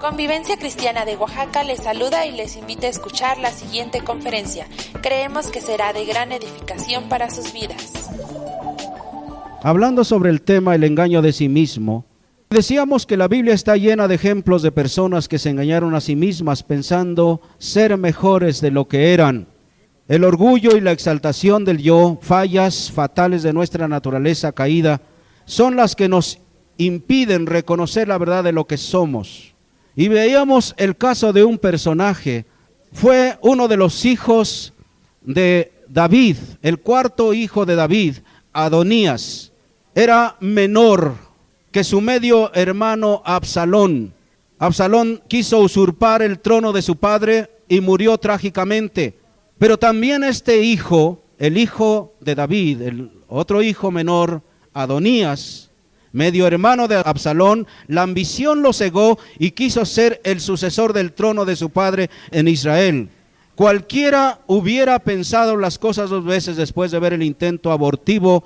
Convivencia Cristiana de Oaxaca les saluda y les invita a escuchar la siguiente conferencia. Creemos que será de gran edificación para sus vidas. Hablando sobre el tema el engaño de sí mismo, decíamos que la Biblia está llena de ejemplos de personas que se engañaron a sí mismas pensando ser mejores de lo que eran. El orgullo y la exaltación del yo, fallas fatales de nuestra naturaleza caída, son las que nos impiden reconocer la verdad de lo que somos. Y veíamos el caso de un personaje, fue uno de los hijos de David, el cuarto hijo de David, Adonías. Era menor que su medio hermano Absalón. Absalón quiso usurpar el trono de su padre y murió trágicamente. Pero también este hijo, el hijo de David, el otro hijo menor, Adonías, medio hermano de Absalón, la ambición lo cegó y quiso ser el sucesor del trono de su padre en Israel. Cualquiera hubiera pensado las cosas dos veces después de ver el intento abortivo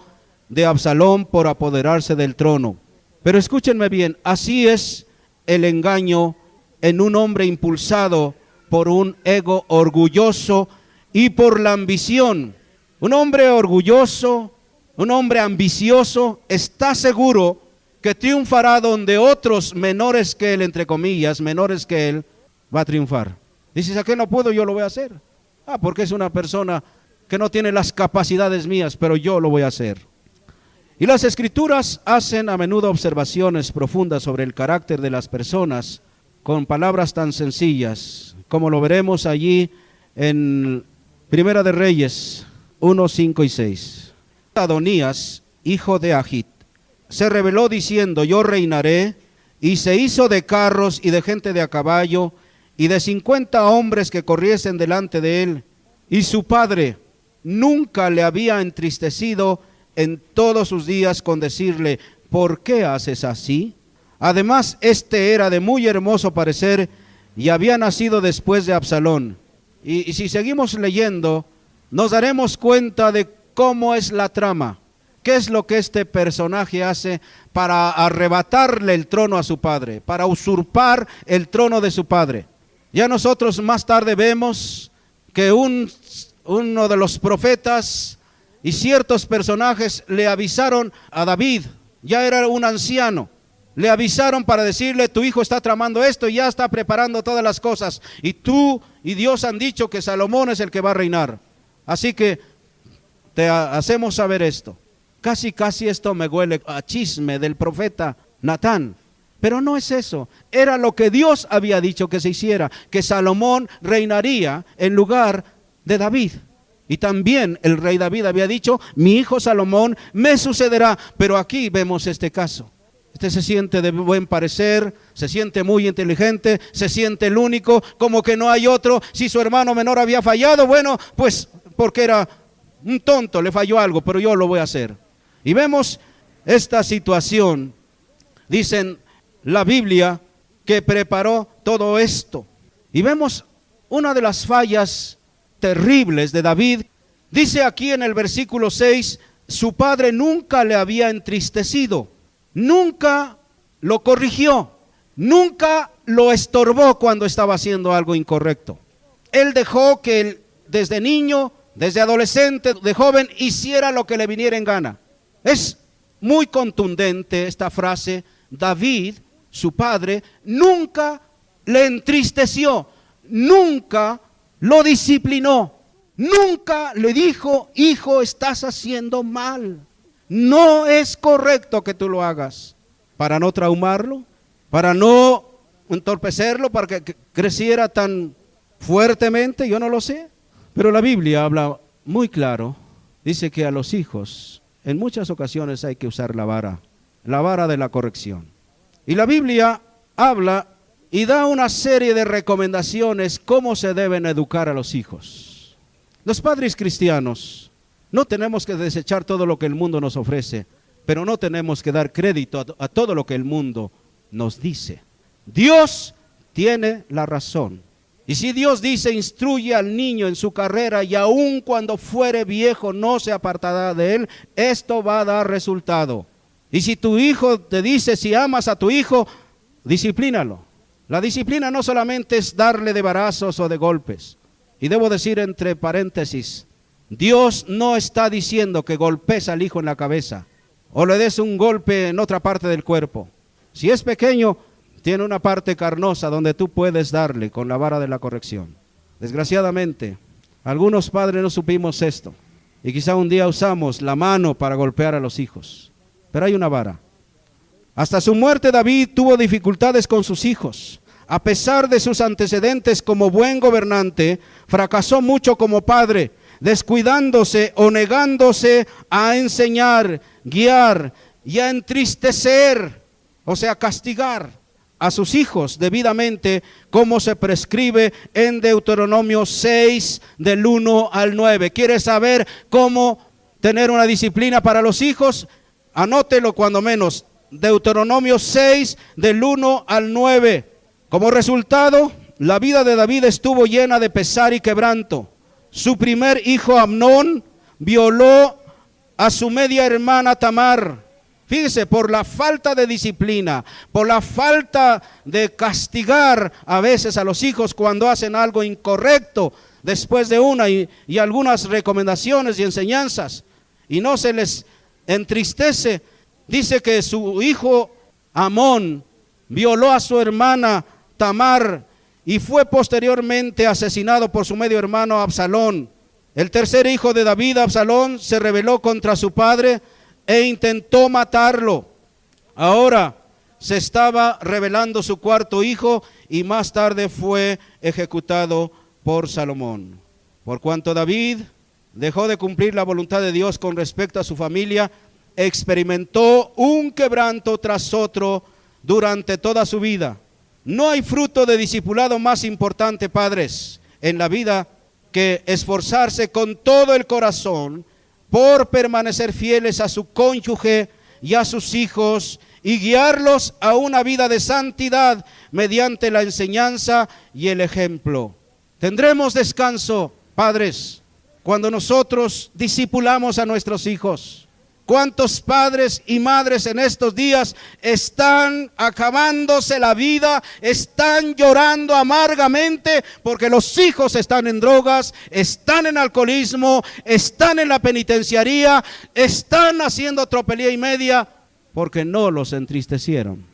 de Absalón por apoderarse del trono. Pero escúchenme bien, así es el engaño en un hombre impulsado por un ego orgulloso y por la ambición. Un hombre orgulloso, un hombre ambicioso está seguro que triunfará donde otros menores que él, entre comillas, menores que él, va a triunfar. Dices, ¿a qué no puedo? Yo lo voy a hacer. Porque es una persona que no tiene las capacidades mías, pero yo lo voy a hacer. Y las escrituras hacen a menudo observaciones profundas sobre el carácter de las personas con palabras tan sencillas, como lo veremos allí en Primera de Reyes 1, 5 y 6. Adonías, hijo de Agit, se rebeló diciendo, yo reinaré, y se hizo de carros y de gente de a caballo, y de 50 hombres que corriesen delante de él. Y su padre nunca le había entristecido en todos sus días con decirle, ¿por qué haces así? Además, este era de muy hermoso parecer, y había nacido después de Absalón. Y si seguimos leyendo, nos daremos cuenta de cómo es la trama. ¿Qué es lo que este personaje hace para arrebatarle el trono a su padre? Para usurpar el trono de su padre. Ya nosotros más tarde vemos que uno de los profetas y ciertos personajes le avisaron a David, ya era un anciano, le avisaron para decirle, tu hijo está tramando esto y ya está preparando todas las cosas. Y tú y Dios han dicho que Salomón es el que va a reinar. Así que te hacemos saber esto. Casi esto me huele a chisme del profeta Natán. Pero no es eso. Era lo que Dios había dicho que se hiciera, que Salomón reinaría en lugar de David. Y también el rey David había dicho, mi hijo Salomón me sucederá. Pero aquí vemos este caso. Este se siente de buen parecer, se siente muy inteligente, se siente el único, como que no hay otro. Si su hermano menor había fallado, bueno, pues porque era un tonto, le falló algo, pero yo lo voy a hacer. Y vemos esta situación, dicen la Biblia, que preparó todo esto. Y vemos una de las fallas terribles de David. Dice aquí en el versículo 6, su padre nunca le había entristecido, nunca lo corrigió, nunca lo estorbó cuando estaba haciendo algo incorrecto. Él dejó que él, desde niño, desde adolescente, de joven, hiciera lo que le viniera en gana. Es muy contundente esta frase. David, su padre, nunca le entristeció, nunca lo disciplinó, nunca le dijo, hijo, estás haciendo mal, no es correcto que tú lo hagas, para no traumarlo, para no entorpecerlo, para que creciera tan fuertemente, yo no lo sé. Pero la Biblia habla muy claro, dice que a los hijos en muchas ocasiones hay que usar la vara de la corrección. Y la Biblia habla y da una serie de recomendaciones cómo se deben educar a los hijos. Los padres cristianos no tenemos que desechar todo lo que el mundo nos ofrece, pero no tenemos que dar crédito a todo lo que el mundo nos dice. Dios tiene la razón. Y si Dios dice, instruye al niño en su carrera y aun cuando fuere viejo no se apartará de él, esto va a dar resultado. Y si tu hijo te dice, si amas a tu hijo, disciplínalo. La disciplina no solamente es darle de varazos o de golpes. Y debo decir entre paréntesis, Dios no está diciendo que golpes al hijo en la cabeza o le des un golpe en otra parte del cuerpo. Si es pequeño, tiene una parte carnosa donde tú puedes darle con la vara de la corrección. Desgraciadamente, algunos padres no supimos esto y quizá un día usamos la mano para golpear a los hijos. Pero hay una vara. Hasta su muerte David tuvo dificultades con sus hijos. A pesar de sus antecedentes como buen gobernante, fracasó mucho como padre, descuidándose o negándose a enseñar, guiar y a entristecer, o sea, castigar a sus hijos debidamente, como se prescribe en Deuteronomio 6, del 1 al 9. ¿Quieres saber cómo tener una disciplina para los hijos? Anótelo cuando menos. Deuteronomio 6, del 1 al 9. Como resultado, la vida de David estuvo llena de pesar y quebranto. Su primer hijo Amnón violó a su media hermana Tamar. Fíjese, por la falta de disciplina, por la falta de castigar a veces a los hijos cuando hacen algo incorrecto, después de una y algunas recomendaciones y enseñanzas, y no se les entristece, dice que su hijo Amón violó a su hermana Tamar y fue posteriormente asesinado por su medio hermano Absalón. El tercer hijo de David, Absalón, se rebeló contra su padre e intentó matarlo. Ahora se estaba revelando su cuarto hijo y más tarde fue ejecutado por Salomón. Por cuanto David dejó de cumplir la voluntad de Dios con respecto a su familia, experimentó un quebranto tras otro durante toda su vida. No hay fruto de discipulado más importante, padres, en la vida que esforzarse con todo el corazón por permanecer fieles a su cónyuge y a sus hijos y guiarlos a una vida de santidad mediante la enseñanza y el ejemplo. Tendremos descanso, padres, cuando nosotros discipulamos a nuestros hijos. ¿Cuántos padres y madres en estos días están acabándose la vida, están llorando amargamente porque los hijos están en drogas, están en alcoholismo, están en la penitenciaría, están haciendo tropelía y media porque no los entristecieron?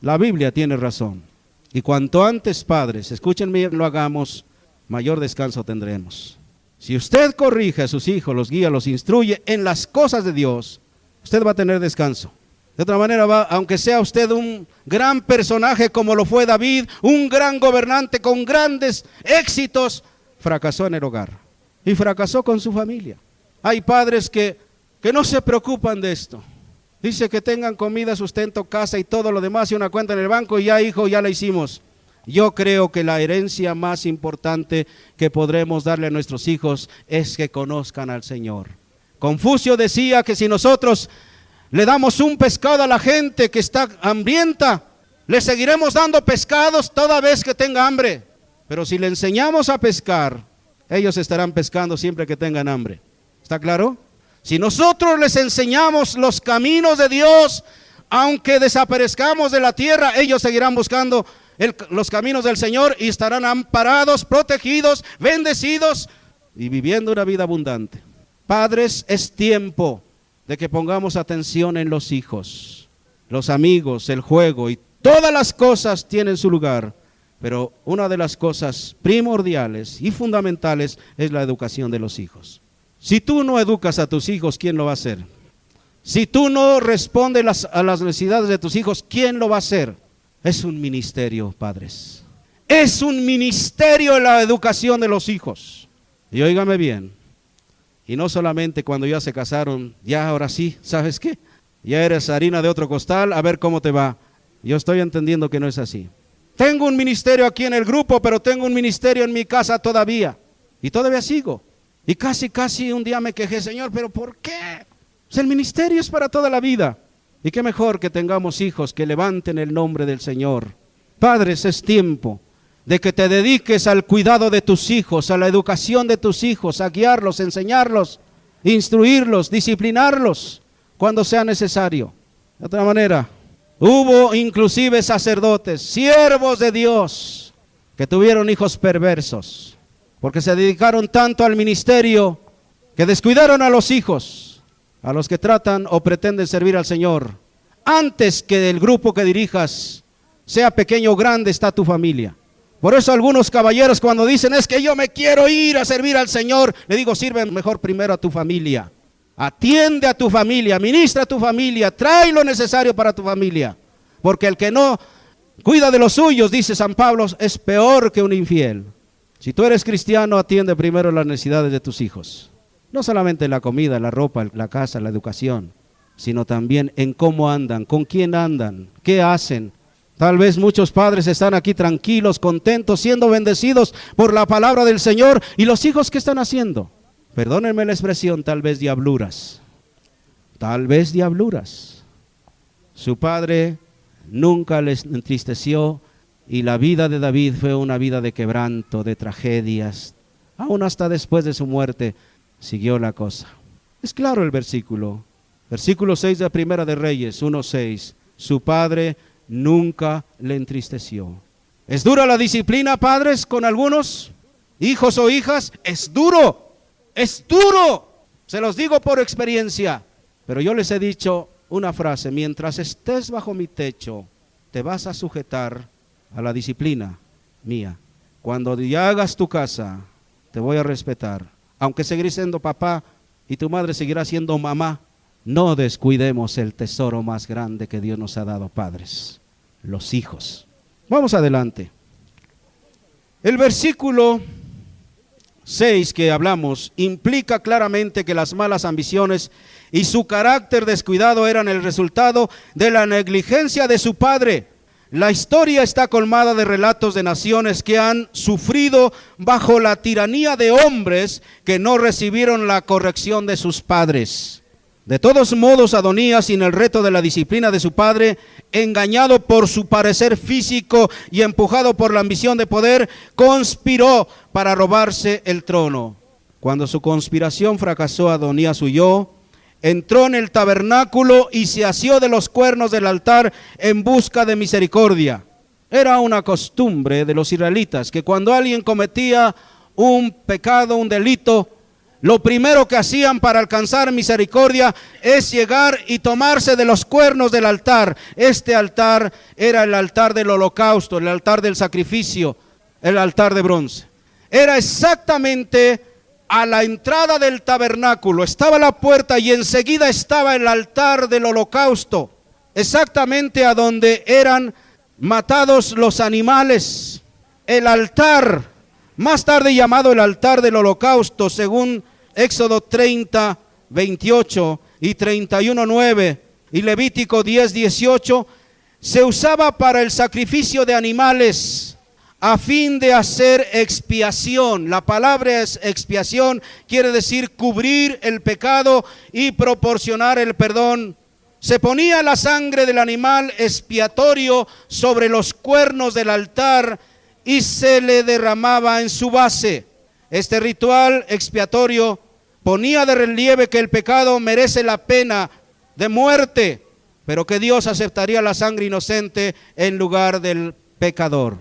La Biblia tiene razón. Y cuanto antes, padres, escúchenme, lo hagamos, mayor descanso tendremos. Si usted corrige a sus hijos, los guía, los instruye en las cosas de Dios, usted va a tener descanso. De otra manera, aunque sea usted un gran personaje como lo fue David, un gran gobernante con grandes éxitos, fracasó en el hogar y fracasó con su familia. Hay padres que no se preocupan de esto. Dice que tengan comida, sustento, casa y todo lo demás y una cuenta en el banco y ya, hijo, ya la hicimos. Yo creo que la herencia más importante que podremos darle a nuestros hijos es que conozcan al Señor. Confucio decía que si nosotros le damos un pescado a la gente que está hambrienta, le seguiremos dando pescados toda vez que tenga hambre. Pero si le enseñamos a pescar, ellos estarán pescando siempre que tengan hambre. ¿Está claro? Si nosotros les enseñamos los caminos de Dios, aunque desaparezcamos de la tierra, ellos seguirán buscando los caminos del Señor y estarán amparados, protegidos, bendecidos y viviendo una vida abundante. Padres, es tiempo de que pongamos atención en los hijos. Los amigos, el juego y todas las cosas tienen su lugar, pero una de las cosas primordiales y fundamentales es la educación de los hijos. Si tú no educas a tus hijos, ¿quién lo va a hacer? Si tú no respondes a las necesidades de tus hijos, ¿quién lo va a hacer? Es un ministerio, padres. Es un ministerio la educación de los hijos. Y óigame bien, y no solamente cuando ya se casaron, ya ahora sí, ¿sabes qué? Ya eres harina de otro costal, a ver cómo te va. Yo estoy entendiendo que no es así. Tengo un ministerio aquí en el grupo, pero tengo un ministerio en mi casa todavía. Y todavía sigo. Y casi un día me quejé, Señor, ¿pero por qué? Pues el ministerio es para toda la vida. Y qué mejor que tengamos hijos que levanten el nombre del Señor. Padres, es tiempo de que te dediques al cuidado de tus hijos, a la educación de tus hijos, a guiarlos, enseñarlos, instruirlos, disciplinarlos cuando sea necesario. De otra manera, Hubo inclusive sacerdotes, siervos de Dios, que tuvieron hijos perversos, porque se dedicaron tanto al ministerio que descuidaron a los hijos, a los que tratan o pretenden servir al Señor. Antes que el grupo que dirijas sea pequeño o grande, está tu familia. Por eso algunos caballeros, cuando dicen es que yo me quiero ir a servir al Señor, le digo, sirve mejor primero a tu familia. Atiende a tu familia, ministra a tu familia, trae lo necesario para tu familia. Porque el que no cuida de los suyos, dice San Pablo, es peor que un infiel. Si tú eres cristiano, atiende primero las necesidades de tus hijos. No solamente la comida, la ropa, la casa, la educación, sino también en cómo andan, con quién andan, qué hacen. Tal vez muchos padres están aquí tranquilos, contentos, siendo bendecidos por la palabra del Señor. ¿Y los hijos qué están haciendo? Perdónenme la expresión, tal vez diabluras. Tal vez diabluras. Su padre nunca les entristeció y la vida de David fue una vida de quebranto, de tragedias. Aún hasta después de su muerte siguió la cosa. Es claro el versículo. Versículo 6 de Primera de Reyes 1:6. Su padre nunca le entristeció. ¿Es dura la disciplina, padres, con algunos hijos o hijas? Es duro. Es duro, se los digo por experiencia, pero yo les he dicho una frase: mientras estés bajo mi techo, te vas a sujetar a la disciplina mía. Cuando ya hagas tu casa, te voy a respetar. Aunque seguiré siendo papá y tu madre seguirá siendo mamá, no descuidemos el tesoro más grande que Dios nos ha dado, padres, los hijos. Vamos adelante. El versículo 6 que hablamos implica claramente que las malas ambiciones y su carácter descuidado eran el resultado de la negligencia de su padre. La historia está colmada de relatos de naciones que han sufrido bajo la tiranía de hombres que no recibieron la corrección de sus padres. De todos modos, Adonías, sin el reto de la disciplina de su padre, engañado por su parecer físico y empujado por la ambición de poder, conspiró para robarse el trono. Cuando su conspiración fracasó, Adonías huyó, entró en el tabernáculo y se asió de los cuernos del altar en busca de misericordia. Era una costumbre de los israelitas que cuando alguien cometía un pecado, un delito, lo primero que hacían para alcanzar misericordia es llegar y tomarse de los cuernos del altar. Este altar era el altar del holocausto, el altar del sacrificio, el altar de bronce. Era exactamente a la entrada del tabernáculo, estaba la puerta y enseguida estaba el altar del holocausto, exactamente a donde eran matados los animales. El altar, más tarde llamado el altar del holocausto, según Éxodo 30, 28 y 31, 9 y Levítico 10, 18, se usaba para el sacrificio de animales a fin de hacer expiación. La palabra expiación quiere decir cubrir el pecado y proporcionar el perdón. Se ponía la sangre del animal expiatorio sobre los cuernos del altar y se le derramaba en su base. Este ritual expiatorio ponía de relieve que el pecado merece la pena de muerte, pero que Dios aceptaría la sangre inocente en lugar del pecador.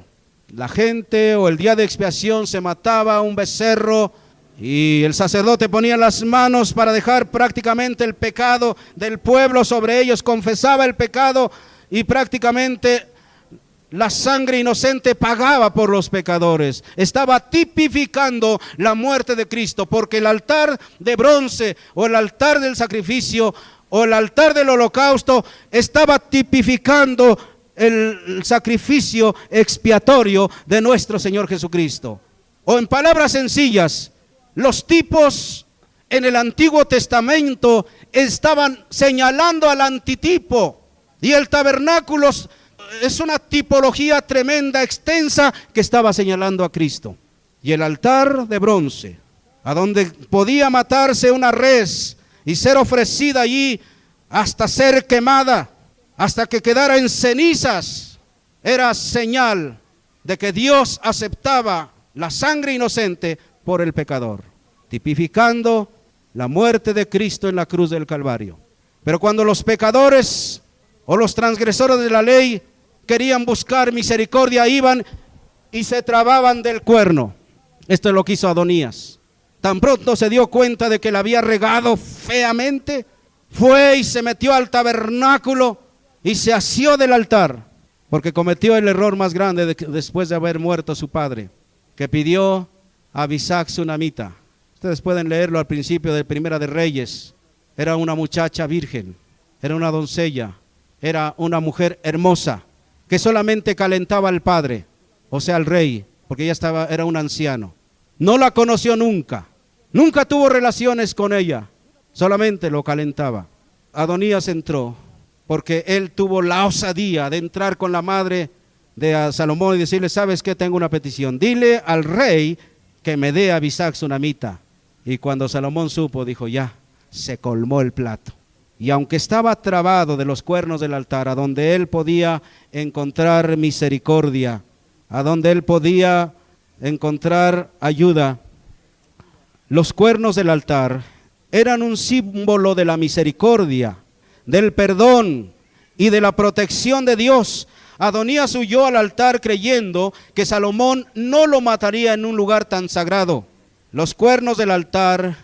La gente o el día de expiación se mataba un becerro y el sacerdote ponía las manos para dejar prácticamente el pecado del pueblo sobre ellos, confesaba el pecado y prácticamente la sangre inocente pagaba por los pecadores. Estaba tipificando la muerte de Cristo, porque el altar de bronce o el altar del sacrificio o el altar del holocausto estaba tipificando el sacrificio expiatorio de nuestro Señor Jesucristo. O en palabras sencillas, los tipos en el Antiguo Testamento estaban señalando al antitipo, y el tabernáculo es una tipología tremenda, extensa, que estaba señalando a Cristo. Y el altar de bronce, a donde podía matarse una res y ser ofrecida allí hasta ser quemada, hasta que quedara en cenizas, era señal de que Dios aceptaba la sangre inocente por el pecador, tipificando la muerte de Cristo en la cruz del Calvario. Pero cuando los pecadores o los transgresores de la ley querían buscar misericordia, iban y se trababan del cuerno. Esto es lo que hizo Adonías. Tan pronto se dio cuenta de que la había regado feamente, fue y se metió al tabernáculo y se asió del altar, porque cometió el error más grande después de haber muerto su padre, que pidió a Abisag sunamita. Ustedes pueden leerlo al principio de Primera de Reyes. Era una muchacha virgen, era una doncella, era una mujer hermosa, que solamente calentaba al padre, o sea al rey, porque ella era un anciano. No la conoció nunca, nunca tuvo relaciones con ella, solamente lo calentaba. Adonías entró, porque él tuvo la osadía de entrar con la madre de Salomón y decirle: ¿sabes qué? Tengo una petición, dile al rey que me dé a Abisag sunamita. Y cuando Salomón supo, dijo: ya, se colmó el plato. Y aunque estaba trabado de los cuernos del altar, a donde él podía encontrar misericordia, a donde él podía encontrar ayuda, los cuernos del altar eran un símbolo de la misericordia, del perdón y de la protección de Dios. Adonías huyó al altar creyendo que Salomón no lo mataría en un lugar tan sagrado. Los cuernos del altar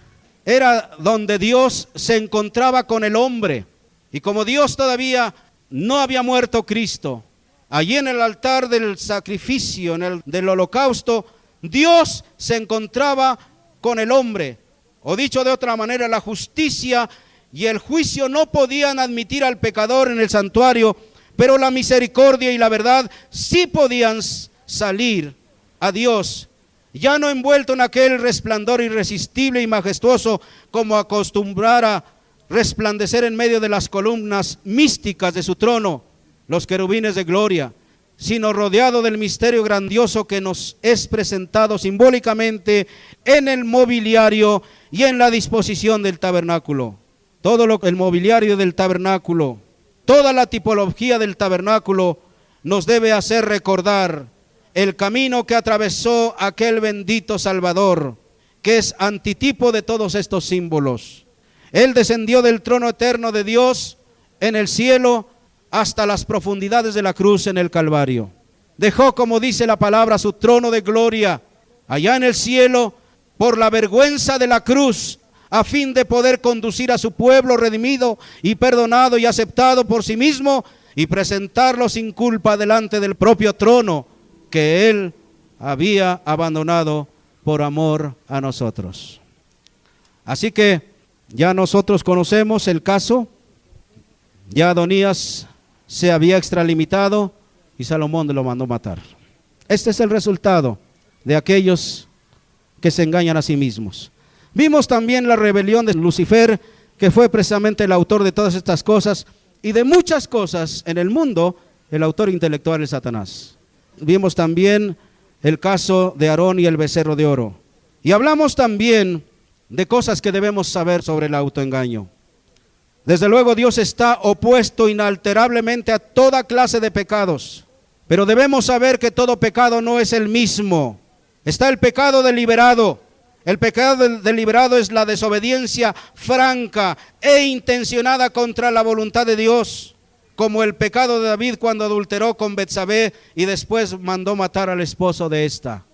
era donde Dios se encontraba con el hombre. Y como Dios todavía no había muerto Cristo, allí en el altar del sacrificio, del holocausto, Dios se encontraba con el hombre. O dicho de otra manera, la justicia y el juicio no podían admitir al pecador en el santuario, pero la misericordia y la verdad sí podían salir a Dios, ya no envuelto en aquel resplandor irresistible y majestuoso como acostumbrara resplandecer en medio de las columnas místicas de su trono, los querubines de gloria, sino rodeado del misterio grandioso que nos es presentado simbólicamente en el mobiliario y en la disposición del tabernáculo. El mobiliario del tabernáculo, toda la tipología del tabernáculo nos debe hacer recordar el camino que atravesó aquel bendito Salvador, que es antitipo de todos estos símbolos. Él descendió del trono eterno de Dios en el cielo hasta las profundidades de la cruz en el Calvario. Dejó, como dice la palabra, su trono de gloria allá en el cielo por la vergüenza de la cruz, a fin de poder conducir a su pueblo redimido y perdonado y aceptado por sí mismo y presentarlo sin culpa delante del propio trono que él había abandonado por amor a nosotros. Así que ya nosotros conocemos el caso. Ya Adonías se había extralimitado y Salomón lo mandó matar. Este es el resultado de aquellos que se engañan a sí mismos. Vimos también la rebelión de Lucifer, que fue precisamente el autor de todas estas cosas y de muchas cosas en el mundo. El autor intelectual es Satanás. Vimos también el caso de Aarón y el becerro de oro. Y hablamos también de cosas que debemos saber sobre el autoengaño. Desde luego Dios está opuesto inalterablemente a toda clase de pecados, pero debemos saber que todo pecado no es el mismo. Está el pecado deliberado. El pecado deliberado es la desobediencia franca e intencionada contra la voluntad de Dios, como el pecado de David cuando adulteró con Betsabé y después mandó matar al esposo de esta.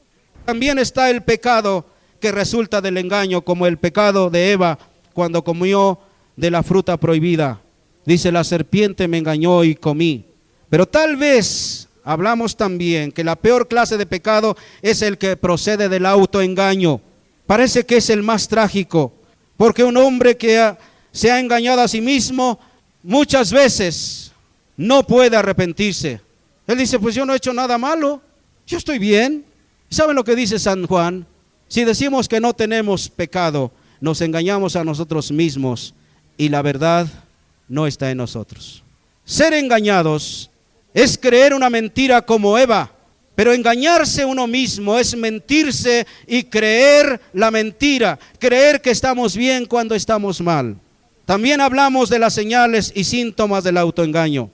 También está el pecado que resulta del engaño, como el pecado de Eva cuando comió de la fruta prohibida. Dice: la serpiente me engañó y comí. Pero tal vez hablamos también que la peor clase de pecado es el que procede del autoengaño. Parece que es el más trágico, porque un hombre que se ha engañado a sí mismo muchas veces no puede arrepentirse. Él dice: pues yo no he hecho nada malo, yo estoy bien. ¿Saben lo que dice San Juan? Si decimos que no tenemos pecado, nos engañamos a nosotros mismos y la verdad no está en nosotros. Ser engañados es creer una mentira como Eva, pero engañarse uno mismo es mentirse y creer la mentira, creer que estamos bien cuando estamos mal. También hablamos de las señales y síntomas del autoengaño.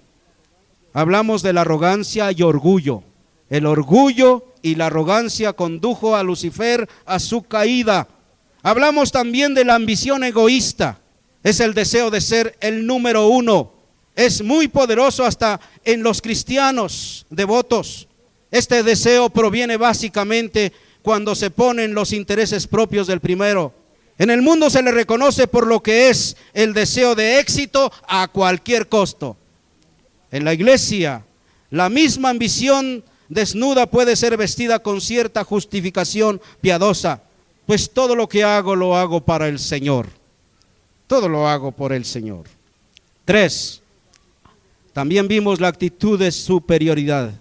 Hablamos de la arrogancia y orgullo. El orgullo y la arrogancia condujo a Lucifer a su caída. Hablamos también de la ambición egoísta. Es el deseo de ser el número uno. Es muy poderoso hasta en los cristianos devotos. Este deseo proviene básicamente cuando se ponen los intereses propios del primero. En el mundo se le reconoce por lo que es el deseo de éxito a cualquier costo. En la iglesia, la misma ambición desnuda puede ser vestida con cierta justificación piadosa, pues todo lo que hago lo hago para el Señor. Todo lo hago por el Señor. 3. También vimos la actitud de superioridad.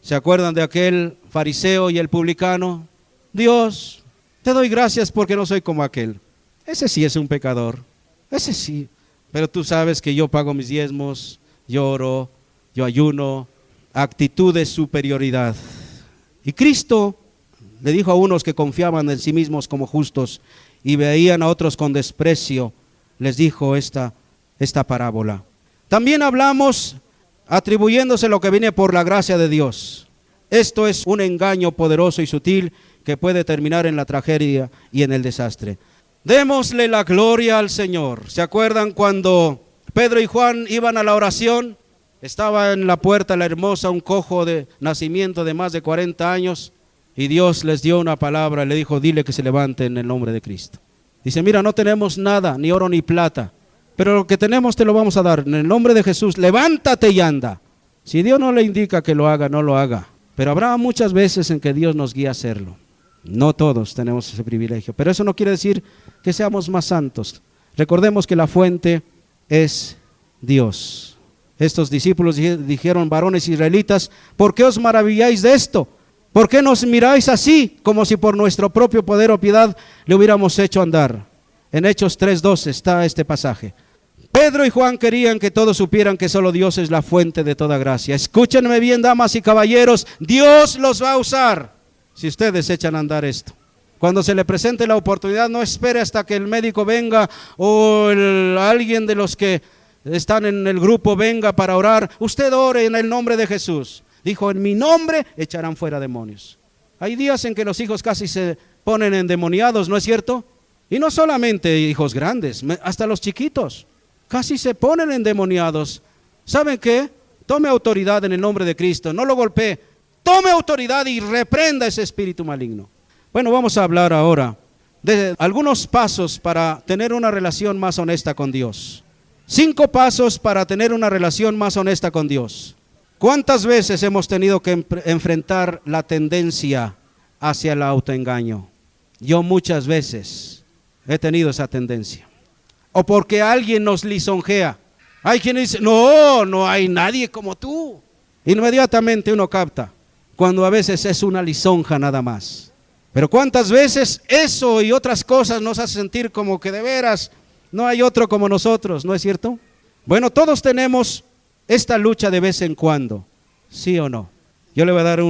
¿Se acuerdan de aquel fariseo y el publicano? Dios, te doy gracias porque no soy como aquel. Ese sí es un pecador, ese sí. Pero tú sabes que yo pago mis diezmos, yo oro, yo ayuno. Actitud de superioridad. Y Cristo le dijo a unos que confiaban en sí mismos como justos y veían a otros con desprecio, les dijo esta parábola. También hablamos atribuyéndose lo que viene por la gracia de Dios. Esto es un engaño poderoso y sutil que puede terminar en la tragedia y en el desastre. Démosle la gloria al Señor. ¿Se acuerdan cuando Pedro y Juan iban a la oración? Estaba en la puerta la hermosa, un cojo de nacimiento de más de 40 años, y Dios les dio una palabra, le dijo, dile que se levante en el nombre de Cristo. Dice, mira, no tenemos nada, ni oro ni plata, pero lo que tenemos te lo vamos a dar, en el nombre de Jesús, levántate y anda. Si Dios no le indica que lo haga, no lo haga, pero habrá muchas veces en que Dios nos guía a hacerlo. No todos tenemos ese privilegio, pero eso no quiere decir que seamos más santos. Recordemos que la fuente es Dios. Estos discípulos dijeron, varones israelitas, ¿por qué os maravilláis de esto? ¿Por qué nos miráis así, como si por nuestro propio poder o piedad le hubiéramos hecho andar? En Hechos 3:12 está este pasaje. Pedro y Juan querían que todos supieran que solo Dios es la fuente de toda gracia. Escúchenme bien, damas y caballeros, Dios los va a usar si ustedes echan a andar esto. Cuando se le presente la oportunidad, no espere hasta que el médico venga o alguien de los que están en el grupo venga para orar. Usted ore en el nombre de Jesús. Dijo, en mi nombre echarán fuera demonios. Hay días en que los hijos casi se ponen endemoniados, ¿no es cierto? Y no solamente hijos grandes, hasta los chiquitos casi se ponen endemoniados. ¿Saben qué? Tome autoridad en el nombre de Cristo, no lo golpee. Tome autoridad y reprenda ese espíritu maligno. Bueno, vamos a hablar ahora de algunos pasos para tener una relación más honesta con Dios. 5 pasos para tener una relación más honesta con Dios. ¿Cuántas veces hemos tenido que enfrentar la tendencia hacia el autoengaño? Yo muchas veces he tenido esa tendencia. O porque alguien nos lisonjea. Hay quien dice, no hay nadie como tú. Inmediatamente uno capta, cuando a veces es una lisonja nada más. Pero ¿cuántas veces eso y otras cosas nos hace sentir como que de veras no hay otro como nosotros, ¿no es cierto? Bueno, todos tenemos esta lucha de vez en cuando, ¿sí o no? Yo le voy a dar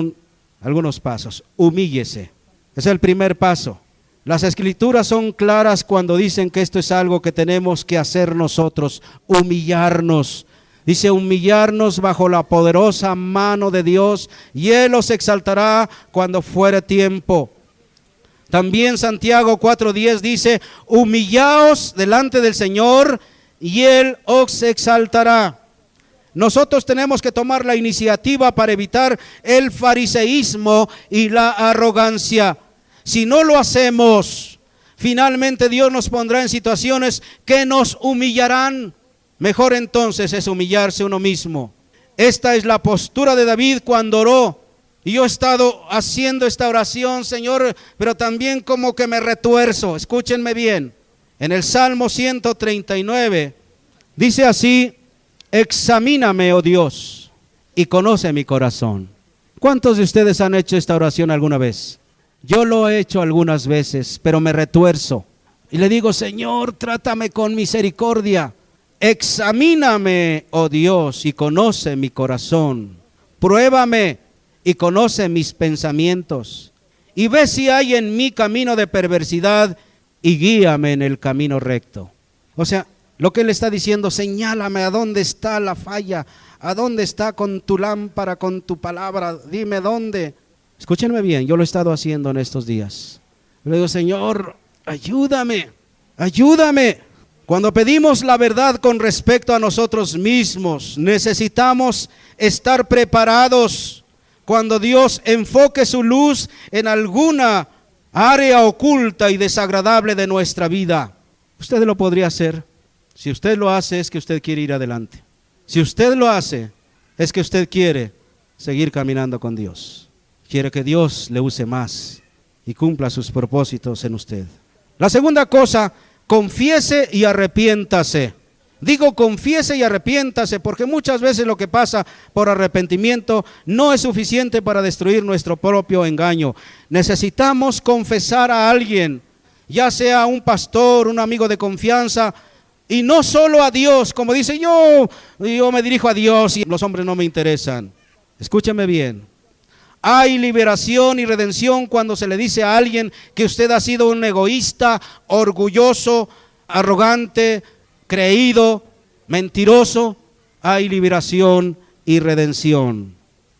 algunos pasos. Humíllese, es el primer paso. Las escrituras son claras cuando dicen que esto es algo que tenemos que hacer nosotros, humillarnos. Dice, humillarnos bajo la poderosa mano de Dios y Él os exaltará cuando fuere tiempo. También Santiago 4:10 dice, humillaos delante del Señor y Él os exaltará. Nosotros tenemos que tomar la iniciativa para evitar el fariseísmo y la arrogancia. Si no lo hacemos, finalmente Dios nos pondrá en situaciones que nos humillarán. Mejor entonces es humillarse uno mismo. Esta es la postura de David cuando oró. Y yo he estado haciendo esta oración, Señor, pero también como que me retuerzo. Escúchenme bien. En el Salmo 139 dice así, examíname, oh Dios, y conoce mi corazón. ¿Cuántos de ustedes han hecho esta oración alguna vez? Yo lo he hecho algunas veces, pero me retuerzo. Y le digo, Señor, trátame con misericordia. Examíname, oh Dios, y conoce mi corazón. Pruébame y conoce mis pensamientos. Y ve si hay en mí camino de perversidad y guíame en el camino recto. O sea, lo que él está diciendo, señálame a dónde está la falla, a dónde está con tu lámpara, con tu palabra, dime dónde. Escúchenme bien, yo lo he estado haciendo en estos días. Le digo, Señor, ayúdame. Cuando pedimos la verdad con respecto a nosotros mismos, necesitamos estar preparados cuando Dios enfoque su luz en alguna área oculta y desagradable de nuestra vida. Usted lo podría hacer. Si usted lo hace, es que usted quiere ir adelante. Si usted lo hace, es que usted quiere seguir caminando con Dios. Quiere que Dios le use más y cumpla sus propósitos en usted. La segunda cosa, confiese y arrepiéntase. Digo confiese y arrepiéntase porque muchas veces lo que pasa por arrepentimiento no es suficiente para destruir nuestro propio engaño. Necesitamos confesar a alguien, ya sea un pastor, un amigo de confianza, y no solo a Dios, como dice yo me dirijo a Dios y los hombres no me interesan. Escúcheme bien. Hay liberación y redención cuando se le dice a alguien que usted ha sido un egoísta, orgulloso, arrogante, creído, mentiroso. Hay liberación y redención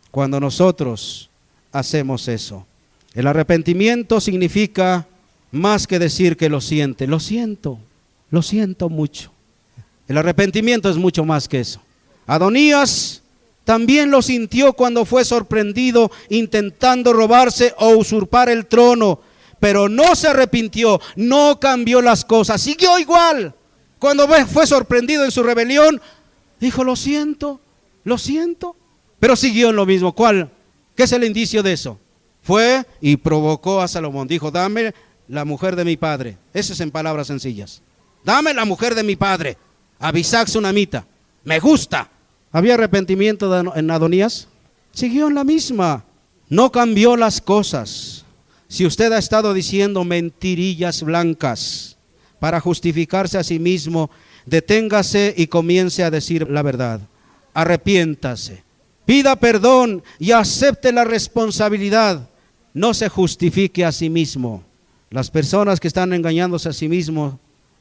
cuando nosotros hacemos eso. El arrepentimiento significa más que decir que lo siente. Lo siento mucho. El arrepentimiento es mucho más que eso. Adonías también lo sintió cuando fue sorprendido intentando robarse o usurpar el trono, pero no se arrepintió, no cambió las cosas, siguió igual. Cuando fue sorprendido en su rebelión, dijo lo siento, pero siguió en lo mismo. ¿Cuál? ¿Qué es el indicio de eso? Fue y provocó a Salomón, dijo dame la mujer de mi padre. Eso es en palabras sencillas. Dame la mujer de mi padre, Abisag sunamita, me gusta. ¿Había arrepentimiento en Adonías? Siguió en la misma, no cambió las cosas. Si usted ha estado diciendo mentirillas blancas para justificarse a sí mismo, deténgase y comience a decir la verdad. Arrepiéntase, pida perdón y acepte la responsabilidad. No se justifique a sí mismo. Las personas que están engañándose a sí mismos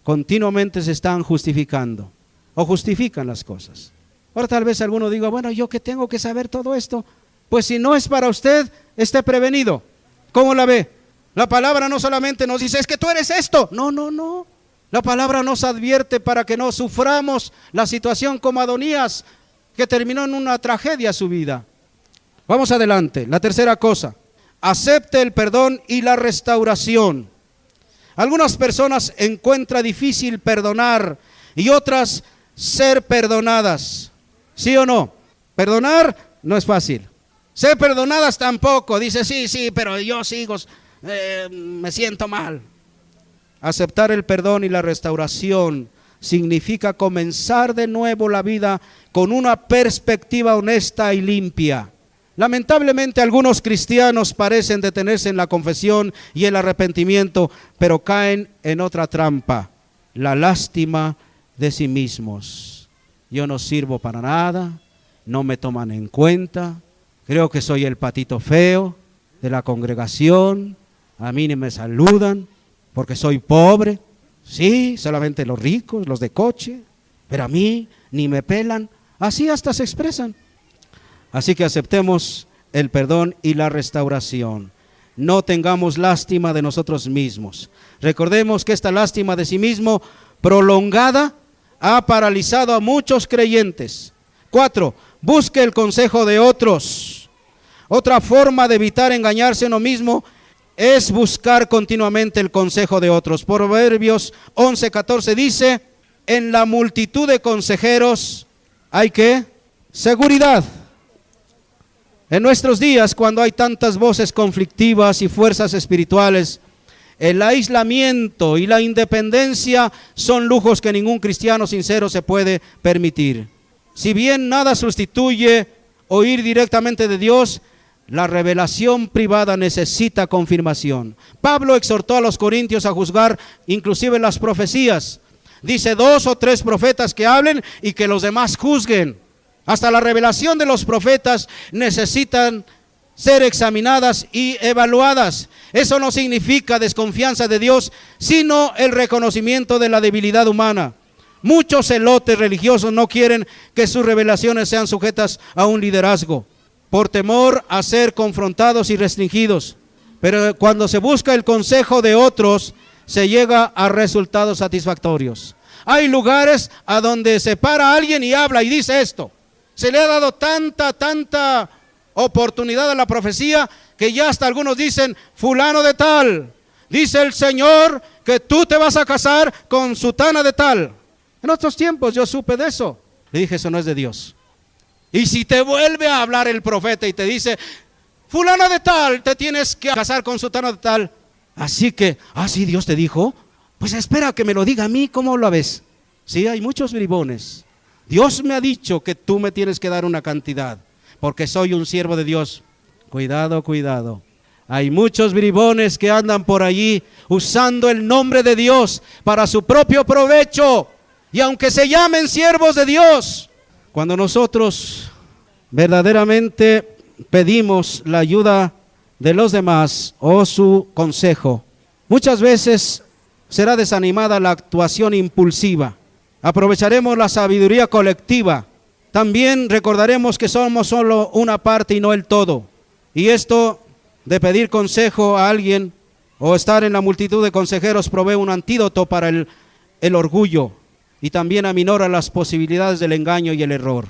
continuamente se están justificando o justifican las cosas. Ahora tal vez alguno diga, bueno, ¿yo qué tengo que saber todo esto? Pues si no es para usted, esté prevenido. ¿Cómo la ve? La palabra no solamente nos dice, es que tú eres esto. No. La palabra nos advierte para que no suframos la situación como Adonías, que terminó en una tragedia su vida. Vamos adelante. La tercera cosa, acepte el perdón y la restauración. Algunas personas encuentran difícil perdonar y otras ser perdonadas. ¿Sí o no? Perdonar no es fácil. Ser perdonadas tampoco. Dice, sí, pero yo sigo, me siento mal. Aceptar el perdón y la restauración significa comenzar de nuevo la vida con una perspectiva honesta y limpia. Lamentablemente algunos cristianos parecen detenerse en la confesión y el arrepentimiento, pero caen en otra trampa, la lástima de sí mismos. Yo no sirvo para nada, no me toman en cuenta, creo que soy el patito feo de la congregación, a mí ni me saludan porque soy pobre, sí, solamente los ricos, los de coche, pero a mí ni me pelan, así hasta se expresan. Así que aceptemos el perdón y la restauración. No tengamos lástima de nosotros mismos. Recordemos que esta lástima de sí mismo prolongada ha paralizado a muchos creyentes. 4. Busque el consejo de otros. Otra forma de evitar engañarse a uno mismo es buscar continuamente el consejo de otros. Proverbios 11:14 dice, en la multitud de consejeros hay ¿qué? Seguridad. En nuestros días, cuando hay tantas voces conflictivas y fuerzas espirituales, el aislamiento y la independencia son lujos que ningún cristiano sincero se puede permitir. Si bien nada sustituye oír directamente de Dios, la revelación privada necesita confirmación. Pablo exhortó a los corintios a juzgar inclusive las profecías. Dice 2 o 3 profetas que hablen y que los demás juzguen. Hasta la revelación de los profetas necesitan ser examinadas y evaluadas. Eso no significa desconfianza de Dios, sino el reconocimiento de la debilidad humana. Muchos celotes religiosos no quieren que sus revelaciones sean sujetas a un liderazgo, por temor a ser confrontados y restringidos. Pero cuando se busca el consejo de otros, se llega a resultados satisfactorios. hay lugares a donde se para alguien y habla y dice esto. Se le ha dado tanta oportunidad a la profecía que ya hasta algunos dicen, fulano de tal, dice el Señor que tú te vas a casar con sutana de tal. En otros tiempos yo supe de eso. Le dije, eso no es de Dios. Y si te vuelve a hablar el profeta y te dice, fulana de tal, te tienes que casar con sutana de tal. Así que, sí, Dios te dijo, pues espera que me lo diga a mí, ¿cómo lo ves? Sí, hay muchos bribones. Dios me ha dicho que tú me tienes que dar una cantidad, porque soy un siervo de Dios. Cuidado, cuidado. Hay muchos bribones que andan por allí usando el nombre de Dios para su propio provecho. Y aunque se llamen siervos de Dios, cuando nosotros verdaderamente pedimos la ayuda de los demás o su consejo, muchas veces será desanimada la actuación impulsiva. Aprovecharemos la sabiduría colectiva. También recordaremos que somos solo una parte y no el todo. Y esto de pedir consejo a alguien o estar en la multitud de consejeros provee un antídoto para el orgullo y también aminora las posibilidades del engaño y el error.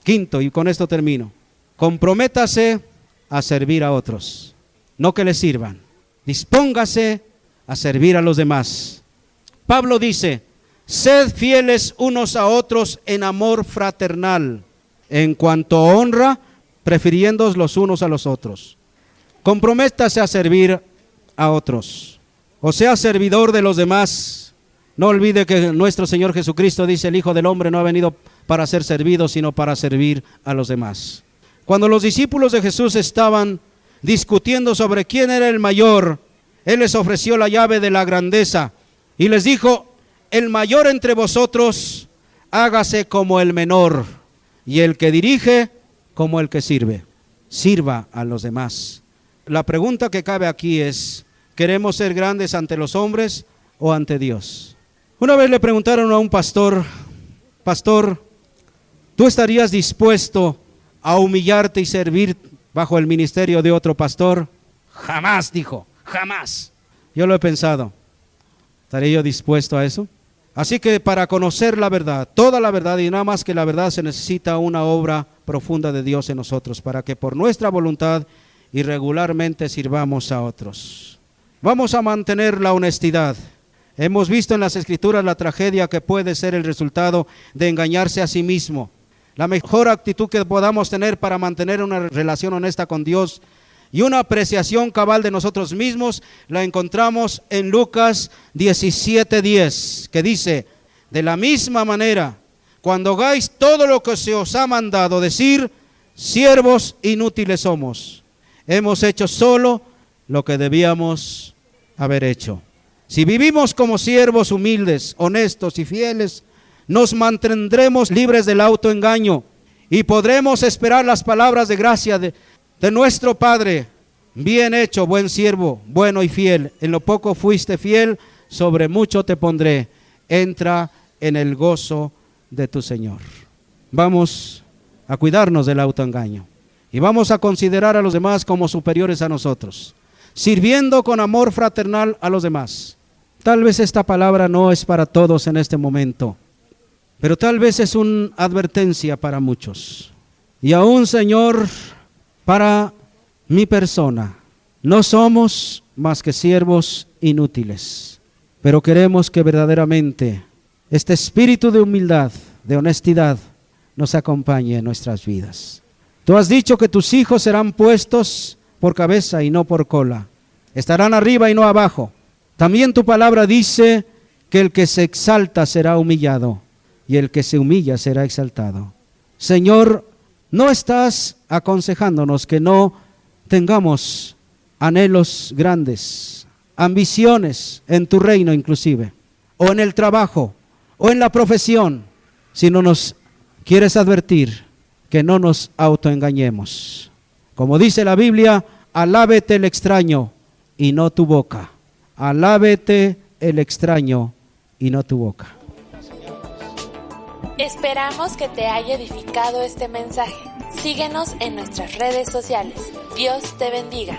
Quinto, y con esto termino, comprométase a servir a otros, no que le sirvan. Dispóngase a servir a los demás. Pablo dice, sed fieles unos a otros en amor fraternal, en cuanto a honra, prefiriéndoos los unos a los otros. Comprométase a servir a otros, o sea, servidor de los demás. No olvide que nuestro Señor Jesucristo dice, el Hijo del Hombre no ha venido para ser servido, sino para servir a los demás. Cuando los discípulos de Jesús estaban discutiendo sobre quién era el mayor, Él les ofreció la llave de la grandeza y les dijo, el mayor entre vosotros, hágase como el menor, y el que dirige, como el que sirve. Sirva a los demás. La pregunta que cabe aquí es, ¿queremos ser grandes ante los hombres o ante Dios? Una vez le preguntaron a un pastor, ¿tú estarías dispuesto a humillarte y servir bajo el ministerio de otro pastor? Jamás, dijo, jamás. Yo lo he pensado, ¿estaría yo dispuesto a eso? Así que para conocer la verdad, toda la verdad y nada más que la verdad, se necesita una obra profunda de Dios en nosotros para que por nuestra voluntad y regularmente sirvamos a otros. Vamos a mantener la honestidad. Hemos visto en las Escrituras la tragedia que puede ser el resultado de engañarse a sí mismo. La mejor actitud que podamos tener para mantener una relación honesta con Dios y una apreciación cabal de nosotros mismos la encontramos en Lucas 17:10, que dice, de la misma manera, cuando hagáis todo lo que se os ha mandado decir, siervos inútiles somos. Hemos hecho solo lo que debíamos haber hecho. Si vivimos como siervos humildes, honestos y fieles, nos mantendremos libres del autoengaño y podremos esperar las palabras de gracia de nuestro Padre. Bien hecho, buen siervo, bueno y fiel. En lo poco fuiste fiel, sobre mucho te pondré. Entra en el gozo de tu Señor. Vamos a cuidarnos del autoengaño y vamos a considerar a los demás como superiores a nosotros, sirviendo con amor fraternal a los demás. Tal vez esta palabra no es para todos en este momento, pero tal vez es una advertencia para muchos. Y aún, Señor, para mi persona, no somos más que siervos inútiles, pero queremos que verdaderamente este espíritu de humildad, de honestidad, nos acompañe en nuestras vidas. Tú has dicho que tus hijos serán puestos por cabeza y no por cola, estarán arriba y no abajo. También tu palabra dice que el que se exalta será humillado y el que se humilla será exaltado. Señor, no estás aconsejándonos que no tengamos anhelos grandes, ambiciones en tu reino inclusive, o en el trabajo, o en la profesión, sino nos quieres advertir que no nos autoengañemos. Como dice la Biblia, alábete el extraño y no tu boca. Alábete el extraño y no tu boca. Esperamos que te haya edificado este mensaje. Síguenos en nuestras redes sociales. Dios te bendiga.